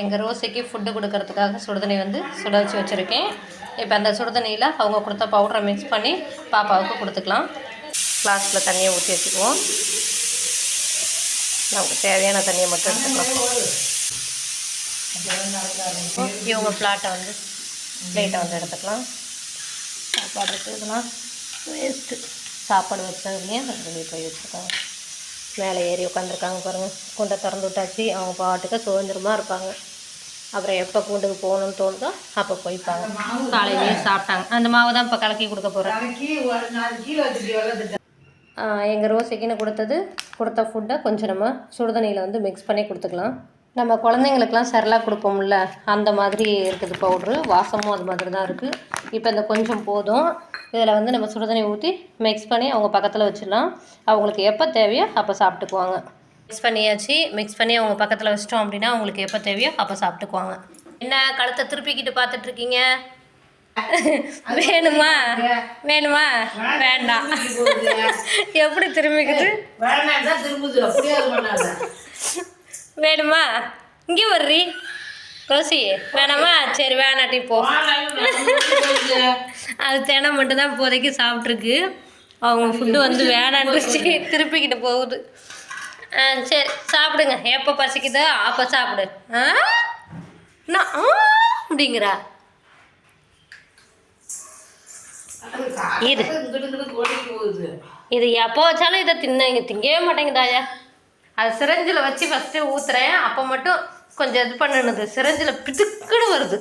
எங்கள் ரோஸைக்கு ஃபுட்டு கொடுக்கறதுக்காக சுடுதண்ணி வந்து சுட வச்சு வச்சுருக்கேன். இப்போ அந்த சுடுதண்ணியில் அவங்க கொடுத்த பவுடரை மிக்ஸ் பண்ணி பாப்பாவுக்கு கொடுத்துக்கலாம். கிளாஸில் தண்ணியை ஊற்றி வச்சுக்குவோம். நமக்கு தேவையான தண்ணியை மட்டும் எடுத்துக்கலாம். இவங்க பிளேட்டை வந்து எடுத்துக்கலாம். சாப்பாடு இருக்குதுலாம் வேஸ்ட்டு. சாப்பாடு வச்சதுலேயே அந்த வெளியே போய் வச்சுருக்காங்க. மேலே ஏறி உட்காந்துருக்காங்க பாருங்கள். கூண்டை திறந்து விட்டாச்சு. அவங்க பாட்டுக்கு சுதந்திரமாக இருப்பாங்க. அப்புறம் எப்போ கூண்டுக்கு போகணுன்னு தோணுதோ அப்போ போய்ப்பாங்க. காலையிலேயே சாப்பிட்டாங்க. அந்த மாவு தான் இப்போ கலக்கி கொடுக்க போகிறேன். எங்கள் ரோஸைக்குன்னு கொடுத்த ஃபுட்டை கொஞ்சம் நம்ம சுடுதண்ணியில் வந்து மிக்ஸ் பண்ணி கொடுத்துக்கலாம். நம்ம குழந்தைங்களுக்கெலாம் செர்லாக் கொடுப்போம்ல, அந்த மாதிரி இருக்குது பவுட்ரு. வாசமும் அது மாதிரி தான் இருக்குது. இப்போ இந்த கொஞ்சம் போதும். இதில் வந்து நம்ம சுடுதண்ணி ஊற்றி மிக்ஸ் பண்ணி அவங்க பக்கத்தில் வச்சிடலாம். அவங்களுக்கு எப்போ தேவையோ அப்போ சாப்பிட்டுக்குவாங்க. மிக்ஸ் பண்ணியாச்சு. மிக்ஸ் பண்ணி அவங்க பக்கத்தில் வச்சிட்டோம் அப்படின்னா அவங்களுக்கு எப்போ தேவையோ அப்போ சாப்பிட்டுக்குவாங்க. என்ன கழுத்தை திருப்பிக்கிட்டு பார்த்துட்ருக்கீங்க? வேணுமா வேண்டாம். எப்படி திரும்பிக்குது? வேணுமா? இங்கே வர்றி ரோசி. வேணாமா? சரி வேணாட்டி போ. அது தினம் மட்டும்தான் இப்போதைக்கு சாப்பிட்ருக்கு. அவங்க ஃபுட்டு வந்து வேணான்னுச்சு, திருப்பிக்கிட்டு போகுது. சரி சாப்பிடுங்க. எப்போ பசிக்குதோ அப்போ சாப்பிடு. நான் அப்படிங்கிறா. இது எப்போ வச்சாலும் இதை திங்கவே மாட்டேங்குதாயா. அது சிரஞ்சில் வச்சு ஃபஸ்ட்டு ஊற்றுறேன். அப்போ மட்டும் கொஞ்சம் இது பண்ணுனது சிரஞ்சில் பிதுக்குன்னு வருது.